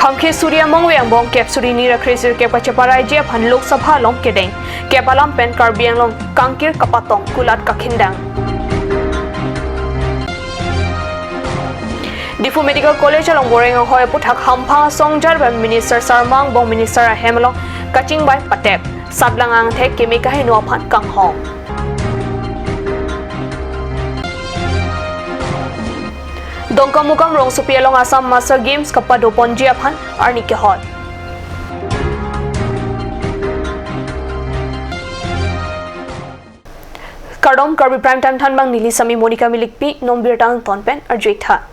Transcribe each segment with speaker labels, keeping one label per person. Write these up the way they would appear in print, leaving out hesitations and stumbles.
Speaker 1: Kamke Surya Mongwang Bong Kep Surini Rakrisir Kep Kachaparai Jia Phan Lok Sabha Long Kedeng Kep Alam Pen Karbi Long Kangkir Kapatong Kulat Kakindang Difu Medical College along Boreng Hoy Puthak Hampa Songjar by Minister Sarmang Bong Minister Hemelong Kaching by Patep Sablangang Thek Kemika Hinua Phan Kang Hong Dongkamukam Rong Supialong Assam Master Games Kapado Ponjia Phan Arni Kehot Kardom Karbi Prime Time Thanbang Nili Sami Monica Milikpi Nombir Tang Tonpen Arjita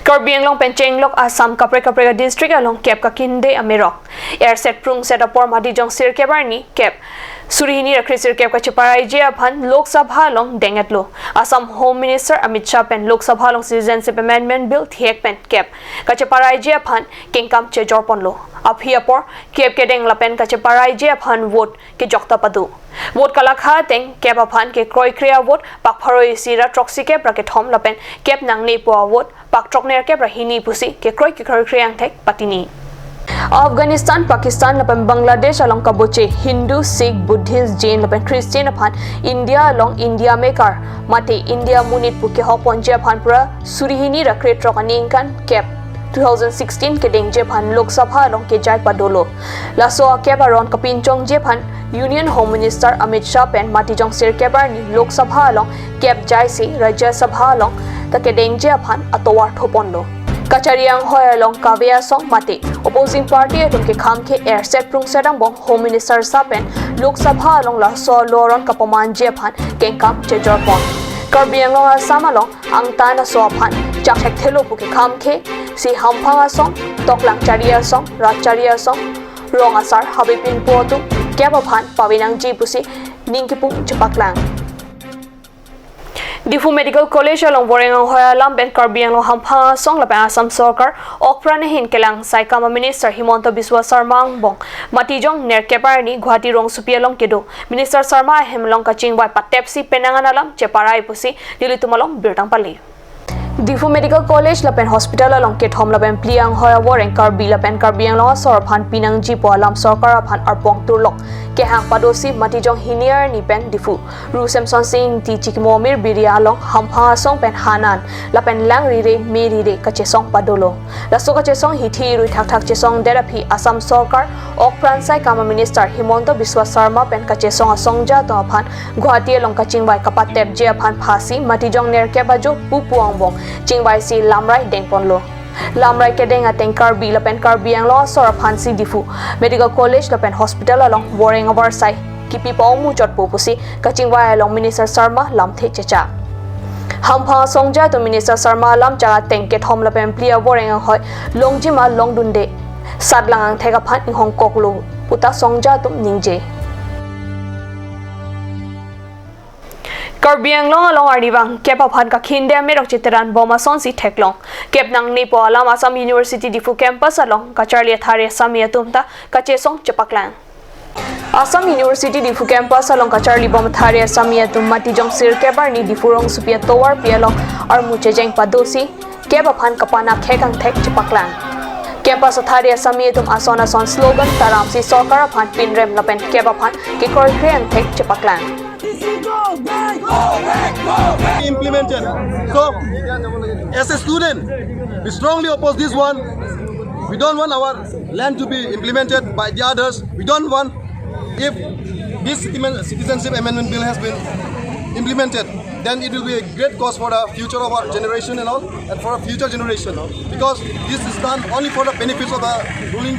Speaker 1: Karbi Anglong Penchenglok Assam Kapre District along Kep Kakinde Amerok Air Set Prung Set Apor Madijong Sir Kebarni Kep Surihini Rakrisir Kep Kachaparai Jia Phan Lok Sabha Long Dengatlo Assam Home Minister Amit Shah Pen Lok Sabha Long Citizenship Amendment Bill Thiek Pen Kep Kachaparai Jia Phan Kengkam Che Jorponlo Aphiapor Kep Kedeng Lapen Kachaparai Jia Phan Vote Ke Jokta Padu Vote Kalakha Teng Kep Aphan Ke Kroi Kriya Vote Pakpharo Isira Troxi Kep Raket Hom Lapen Kep Nangne Po Vote Pak Trokner Kep Rahini Pusi Ke Kroi Kriyang Thek Patini Afghanistan, Pakistan, lapan Bangladesh along Kaboche, Hindu, Sikh, Buddhist, Jain, lapan Christian upon India along India Maker, Mate India Munit Puke Hopon Japan Pura, Surihini Rakret Rokaninkan, Kep 2016 Kedeng Japan Lok Sabha along Kejai Padolo, Laso Kep around Kapinchong Japan, Union Home Minister Amit Shah Pen Matijong Sir Kebarni Lok Sabha along Kep Jaisi Rajya Sabha along the Kedeng Japan Atowar Thoponlo. Kachariang Hoy along Kavya Song Mate, opposing party at Unke Kamke Air Set Prung Sedang Bong Home Minister Sapen, Lok Sabha along La So Loron Kapaman Japan, Kengkam Chejorpon. Karbi along Samalong, Angtana Soapan, Jack Telo Puke Kamke, Si Hampanga Song, Toklang Charia Song, Racharia Song, Rong Asar, Habipin Potu, Kapapan, Pavinang Jipusi, Ninkipung Chapaklang. Difu Medical College along Boreng Hoy Alam Ben Karbi along Hampa Song Lapan Assam Sarkar Okpranahin Kelang Saikama Minister Himanta Biswa Sarma Bong Matijong Ner Keparni Guwahati Rong Supialong Kedo Minister Sarma Hemlong Kaching by Patepsi Penangan Alam Cheparai Pusi Dilitumalong Birtang Pali Difu Medical College Lapen Hospital along Ket Hom Lapen Pliang Hoya Boreng Karbi Lapen Karbi along Sor Phan Pinang Jipo Alam Sarkar Phan Arpong Turlok Kehang Padosi Matijong Hinier ni Pen Difu Ru Samson Singh Ti Chikmomir Biria along Hampa Song Pen Hanan Lapen Lang Rire Merire Kachesong Padolo Laso Kachesong Hiti Ru Thak Thak Chesong Therapy Assam Sarkar Ok Pransai Kama Minister Himanta Biswa Sarma Pen Kachesong Asongja To Phan Guwahati along Kaching Bai Kapatep Jia Phan Phasi Matijong Ner Kebajo Pupuang Bong Chingbai Si Lamrai Dengponlo Lamrai Kedeng Ateng Karbi Lapen Karbi ang Law Sor Phansi Difu Medical College Lapen Hospital along Boreng Avarsai Kipi Paumu Jot Pupusi Kachingbai along Minister Sarma Lam The Checha Hampa Songja to Minister Sarma Lam Chaga Tengket Hom Lapen Plia Boreng ang Hoy Longjima Longdunde Sadlang ang Thega Phan ing Hong Koklu Puta Songja to Ningje Karbi Anglong along Arnibang, Kep Aphan Kakinde Amerok Chiteran Boma Sonsi Teklong, Kep Nang Nipo Alam Assam University Difu Campus along Kacharli Athare Samia Tumta, Kachesong Chapaklang. Assam University Difu Campus along Kacharli Bomathare Samia Tum Matijong Sir Kebarni Difurong Supia Towar Pialong Armuchejeng Padosi, Kep Aphan Kapana Khekang Thek Chapaklang. Campus Athare Samia Tum Ason Ason slogan Taramsi Sokar Aphan Pinrem Lapen Kep Aphan Kikor Kriang Thek Chapaklang.
Speaker 2: Implemented. So, as a student, we strongly oppose this one. We don't want our land to be implemented by the others. We don't want if this citizenship amendment bill has been implemented, then it will be a great cause for the future of our generation and all, and for a future generation. Because this is done only for the benefits of the ruling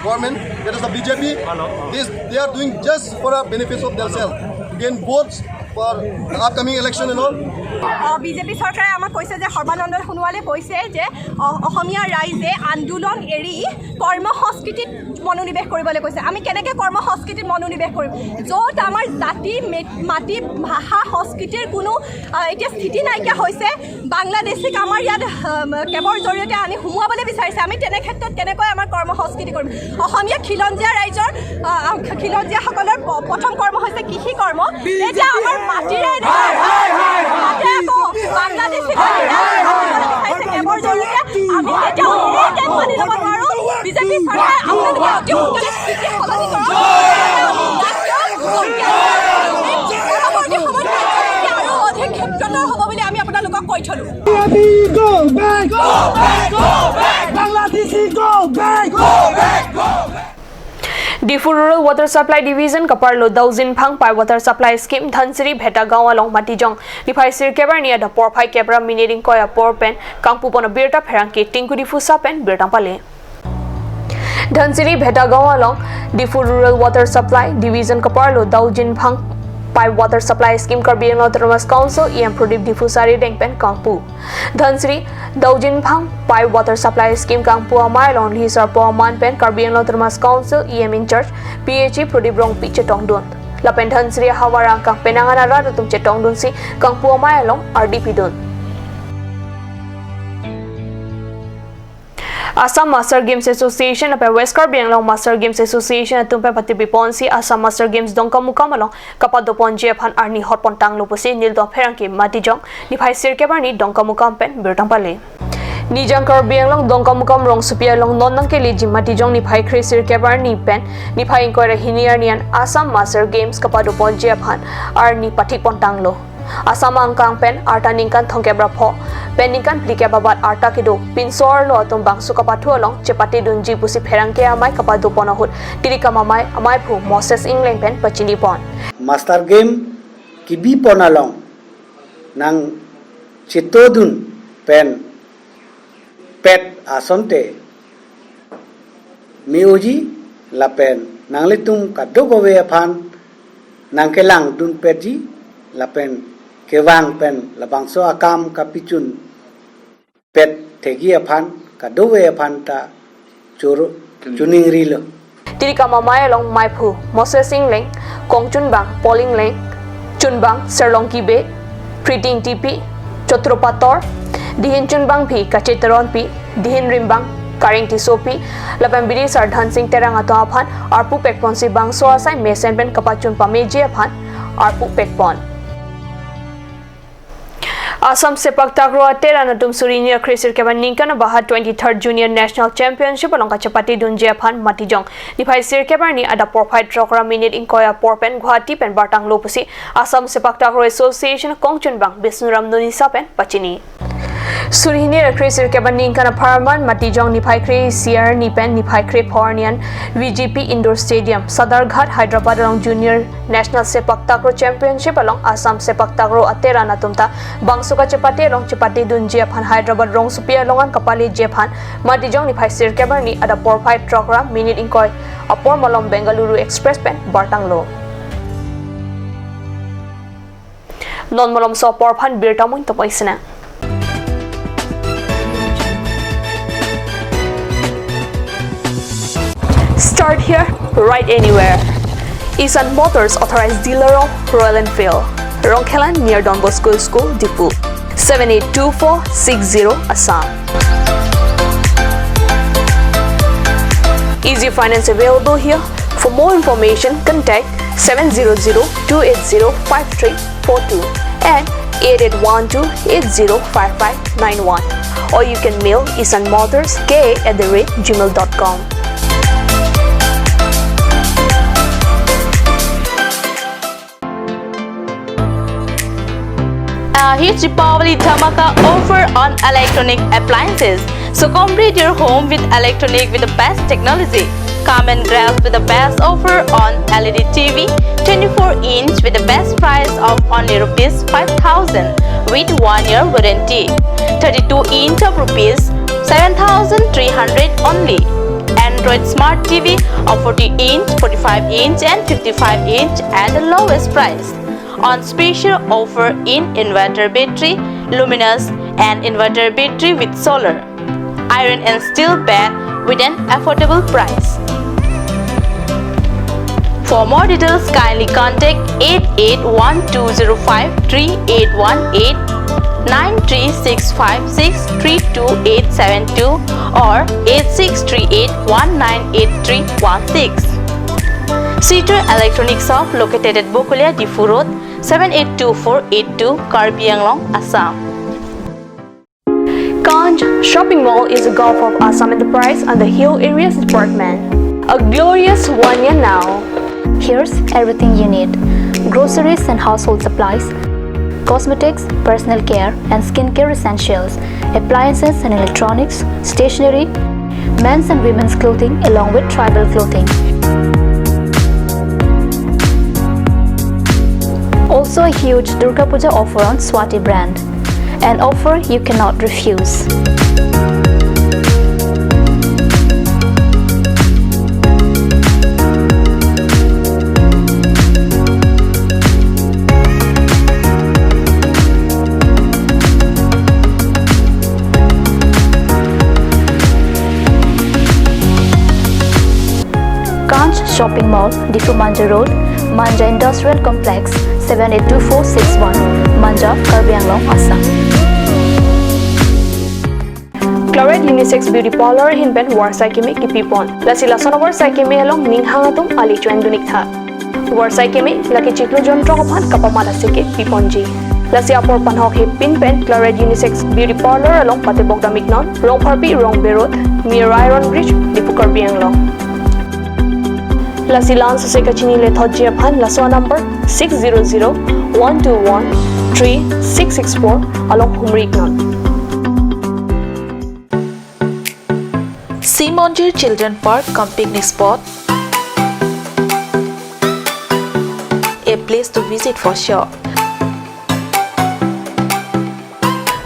Speaker 2: government, that is the BJP. They are doing just for the benefits of themselves. Gain votes for the upcoming election and all.
Speaker 3: BJP Sarkare amak koise je Horbanandar Hunwale koise je Ohomia Raije Andolon eri Korma Hospital মনোনিবেশ কৰিবলৈ কৈছে আমি কেনেকৈ কৰ্ম সংস্কৃতিত মনোনিবেশ কৰিম য'ত আমাৰ জাতি মাটি ভাষা সংস্কৃতিৰ কোনো এতিয়া স্থিতি নাইকিয়া হৈছে বাংলাদেশিক আমাৰ ইয়াত কেৱৰ জৰিয়তে আনি হুমুৱাবলৈ বিচাৰিছে আমি তেনে ক্ষেত্ৰত কেনেকৈ আমাৰ কৰ্ম সংস্কৃতি কৰিম অসমীয়া খিলঞ্জীয়া ৰাইজৰ খিলঞ্জীয়াসকলৰ প্ৰথম কৰ্ম হৈছে কৃষি কৰ্ম এতিয়া আমাৰ মাটিৰে বাংলাদেশিক কেৱৰ জৰিয়তে আমি এতিয়া মানি ল'ব নোৱাৰোঁ অতি সোনকালে স্থিতি সলনি কৰক আৰু অধিক ক্ষেত্ৰতৰ হ'ব বুলি আমি আপোনালোকক কৈ থলো
Speaker 4: Go back! Go back! Go back! Bangladesh, go back! Go back! Go back!
Speaker 1: Diffu Rural Water Supply Division Kaparlo Daujin Phang Pai Water Supply Scheme Dhansiri Bheta Gaon along Matijong Nifai Sir Kebar near the Por Pai Kebra Minering Koya Por Pen Kangpu Pona Birta Pherangki Tinku Diffu Sapen Birta Pale Dhansiri Bheta Gaon along Diffu Rural Water Supply Division Kaparlo Daujin Phang Pai Water Supply Scheme Karbi Autonomous Council EM Pradip Diffusari Dengpen Kangpu Dhansiri Daujin Phang Pai Water Supply Scheme Kangpu Amai Long Hisar Po Man Pen Karbi Autonomous Council EM in charge PHE Pradip Rong Pi Chetong Dun Lapen Dhansiri Hawarang Kang Penangana Radu Tum Chetong Dun Si Kangpu Amai Long RDP Dun Assam Master Games Association apay West Karbi Anglong Master Games Association atumpe pati biponsi Assam Master Games dongka mukamalong kapadopon Jepan Arni Hotpon Tanglo pusi Nildo Pherangki Matijong Nifai Sirkebarni dongka mukampen Birtang Pale Nijang Karbi Anglong dongka mukam rong supia long nonang keli Matijong Nifai Kri Sirkebarni pen Nifai Inkoira Hiniar Nian Assam Master Games kapadopon Jepan Arni Patikpon Tanglo Asama angkang pen arta ningkan thongkebra pho pen ningkan plike babat arta kido pinsor lo atum bangsu kapathu along chepati dunji pusi pherangke amai kapadu ponahut tirika mamai amai phu Moses England pen pachini pon
Speaker 5: Master Game kibi ponalong nang chitodun pen pet asonte miuji la pen nang litum kadogowe phan nang kelang dun peji la pen kewang pen labangso akam kapichun pet thegi aphan kadowe aphan ta churu chuning rilo
Speaker 1: tirika mamai along mai phu Moses England Kongchun Bang Polling Leng Chunbang Serlong Kibe Priting TP Chotropator Dihin Chunbang Pi Kachetaron Pi Dihin Rimbang Karing Tisopi Lapan Bidi Sardhan Singh Terang Ato Aphan Arpu Pekpon Si Bang So Asai Mesen Pen Kapachun Pameji Aphan Arpu Pekpon Assam Sepak Takraw Tera Natum Surinia Krisir Keban Ninkan Baha 23rd Junior National Championship along Kachapati Dunje Phan Matijong Nifai Sir Kebarni ada Porpai Trokra Minute in Koya Porpen Guwahati Pen Bartang Lopusi Assam Sepak Takraw Association Kongchun Bang Bisnuram Nunisa Pen Pachini Surinia Krisir Keban Ninkan Parman Matijong Nifai Kri Siar Nipen Nifai Kri Pornian VGP Indoor Stadium Sadarghat Hyderabad along Junior National Sepak Takraw Championship along Assam Sepak Takraw Atera Natumta Bangsuka Chepati along Chepati Dunje Phan Hyderabad Rong Supia longan Kapali Jephan Matijong Nifai Sir Kebarni ada Porpai Trokra Minute in Koi Apor Malom Bengaluru Express Pen Bartanglo Non Malom So Porphan Birtamun Tapaisina Start here, right anywhere. Isan Motors authorized dealer of Royal Enfield. Rongkhelan near Don Bosco School, Dipu. 782460 Assam. Easy finance available here. For more information, contact 700-280-5342 and 8812-805591 or you can mail isanmotorsk@gmail.com.
Speaker 6: Huge Deepavali Dhamaka offer on electronic appliances. So complete your home with electronic with the best technology. Come and grab with the best offer on LED TV 24-inch with the best price of only rupees 5,000 with 1 year warranty. 32-inch of rupees 7,300 only. Android Smart TV of 40-inch, 45-inch and 55-inch at the lowest price. On special offer in inverter battery, luminous and inverter battery with solar, iron and steel bed with an affordable price. For more details, kindly contact 8812053818, 936563272 or 8638198316. Cedar Electronics Shop located at Bokulia Diffu Road, 782482 Karbi Anglong, Assam. Kanj Shopping Mall is a gulf of Assam Enterprise and the Hill Areas Department.
Speaker 1: A glorious 1 year now.
Speaker 7: Here's everything you need: groceries and household supplies, cosmetics, personal care and skincare essentials, appliances and electronics, stationery, men's and women's clothing along with tribal clothing. Also a huge Durga Puja offer on Swati brand, an offer you cannot refuse. Shopping Mall, Difu Manja Road, Manja Industrial Complex, 782461, Manja, Karbi, Assam.
Speaker 1: Chloride Unisex Beauty Parlor hinpen warsai kimi kipipon. Lasi lasonobor sai kimi along ninghangatum ali chuan dunik tha. Warsai kimi laki chiklo jontro kophan kapamala sike piponji. Lasi apor panhok he pinpen Chloride Unisex Beauty Parlor along patibok damiknon, rong Karbi, rong Berot, near Iron Bridge, Difu Karbi Lasi Lan Suseka Chini Le Thojia Phan Laswa number 600-121-3664 along Humriknon.
Speaker 6: Simonjir Children Park cum picnic spot. A place to visit for sure.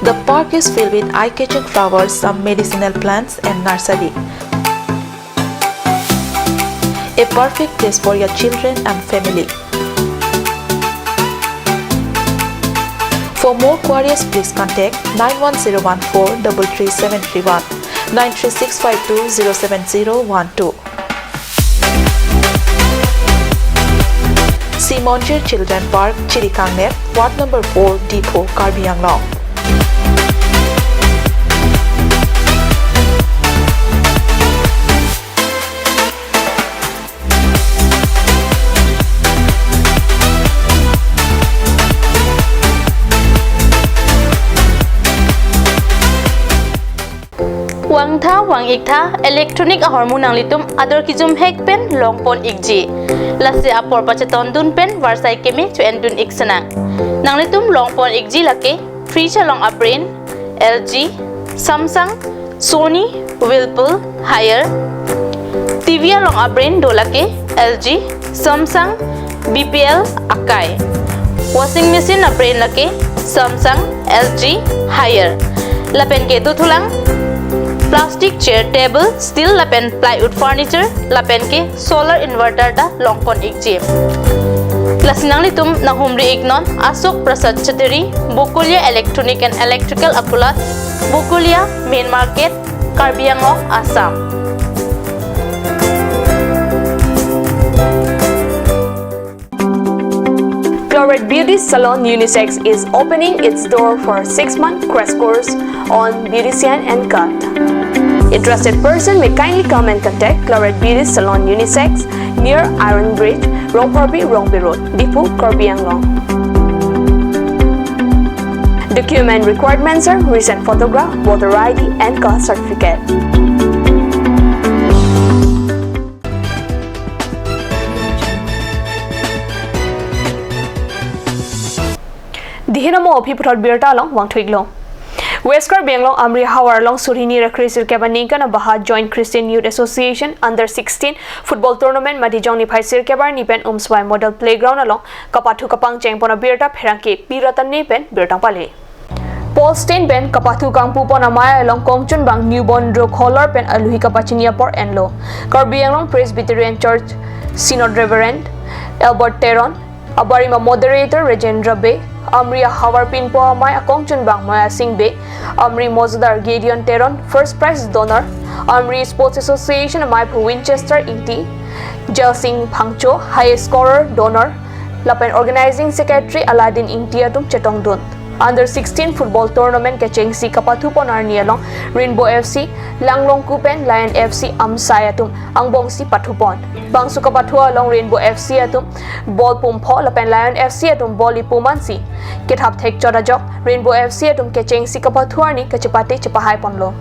Speaker 6: The park is filled with eye-catching flowers, some medicinal plants and nursery. A perfect place for your children and family. For more queries, please contact 91014 33731 93652 07012. Simonjir Children Park, Chirikangnet, Ward number 4, Depot, Karbi Anglong. Wang ikta electronic hormone ang litum ador kijum hek pen longpon ikji lasi apor pacheton dun pen warsai kemi to endun iksana nang litum longpon ikji lake fridge along aprin LG Samsung Sony Whirlpool Haier TV along aprin dolake LG Samsung BPL Akai washing machine aprin lake Samsung LG Haier lapen ke tu thulang plastic chair table steel lapen plywood furniture lapen ke solar inverter da longpon ikji lasinang litum na humri ignon Asok Prasad Chateri Bukulia Electronic and Electrical Akulat Bukulia Main Market Karbi Anglong Assam.
Speaker 1: Chloride Beauty Salon Unisex is opening its door for 6-month crash course on beautician and cut. Interested person may kindly come and contact Chloride Beauty Salon Unisex near Iron Bridge, Rong Karbi, Rong Berot, Difu, Karbi Anglong. Document requirements are recent photograph, voter ID and caste certificate. Dihinamo Piputot Birta along Wang Twiglo. West Karbi Anglong Amri Hawar along Surini Rakrisil Kebaninka na Baha Joint Christian Youth Association Under 16 Football Tournament Madijong ni Paisir Kebar Nipen Umswai Model Playground along Kapathu Kapang Chengpona Birta Pherangke Piratan Nipen Birtang Pale. Paul Stein Ben Kapathu Kangpu Ponamaya along Kongchun Bang Newborn Drog Holler Pen Aluhi Kapachinia Por Enlo. Karbi Anglong Presbyterian Church Synod Reverend Albert Teron Abarima Moderator Rajendra Bay Amri Hawar Pinpo Amay Akongchun Bang Maya Singh Bay Amri Mozadar Gideon Teron First Prize Donor Amri Sports Association Amay Winchester Inti Jal Singh Phangcho High Scorer Donor Lapen Organizing Secretary Aladdin Intiatum Chetong Dun Under 16 Football Tournament Kacheng Si Kapathu Ponar Nialong Rainbow FC Langlong Kupen Lion FC Amsayatum Angbong Si Pathupon Bangsu Kapathu along Rainbow FC atum Ball Pumpho Lapen Lion FC atum Boli Pumansi Kithap Thek Chodajok Rainbow FC atum Kacheng Si Kapathu Arni Kachapati Chapahai Ponlo.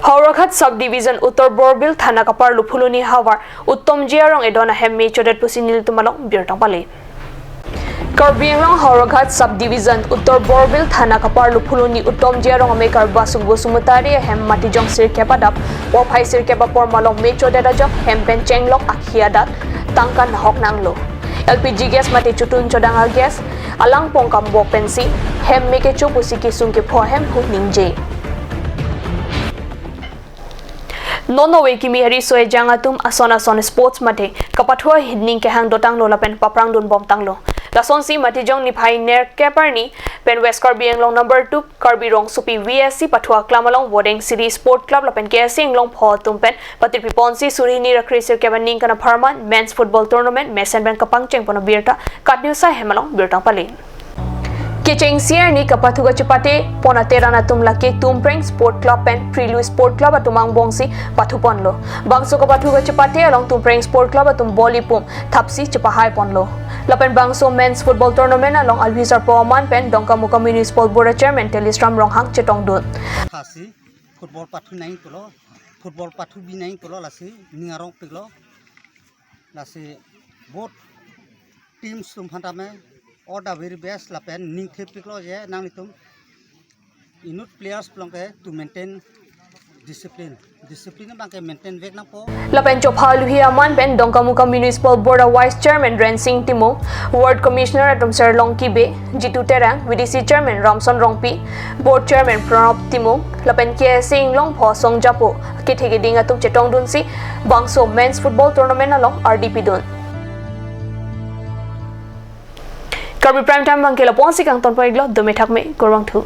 Speaker 1: Haurakat subdivision Uttar Borbil Thana Kapar Lupuluni Hawar Uttom Jiarong Edona Hemme Chodet Pusinil Tumalong Birtang Pali. Karbi Haurakat subdivision Uttar Borbil Thana Kapar Lupuluni Uttom Jiarong Ame Karba Sumutari Hem Matijong Sir Kepadap Wapai Sir Kepapor Malong Mecho Dedajok Hem Penchenglok Akhiadat Tangkan Hok Nanglo LPG gas mati chutun chodanga gas alang pong kambok pensi hem meke chu pusiki sungki pho hem hu ningje nono we kimi hari soe jangatum asona son sports mate kapathua hidning ke hang dotang lo lapen paprang dun bom tanglo lason si mati jong ni phai ner keparni pen west karbi anglong number 2 karbi rong supi vsc pathua klamalong bodeng city sport club lapen kc anglong pho tumpen patir piponsi surini rakrisir kebaning kana pharman men's football tournament mesen ben kapang cheng pono birta katniu sa hemalong birtang pali Kecheng siar ni kapathuga chapate pona terana tumla ke tumpreng sport club pen prilu sport club atumang bongsi pathuponlo bangso kapathuga chapate along tumpreng sport club atum bolipum thapsi chapahai ponlo lapen bangso men's football tournament along alvisar poman pen dongka muka municipal board chairman telistram ronghang chetong dun
Speaker 8: khasi football pathu nai polo football pathu bi nai polo lasi ningarong piglo lasi both teams tum phantame all the very best lapen ning thepiklo je nang litum inut players plongke to maintain discipline bangke maintain vek na po
Speaker 1: lapen chophalu hi aman pen dongkamuka municipal board vice chairman Ren Singh Timo ward commissioner atom Sir Longki Be Jitu Terang VDC chairman Ramson Rongpi board chairman Pranab Timo lapen ke sing long pho song japo ke thege ding atum chetong dun si bangso men's football tournament along RDP dun Karbi prime time bangke la ponsi kang ton paiglo domethak me korwang thu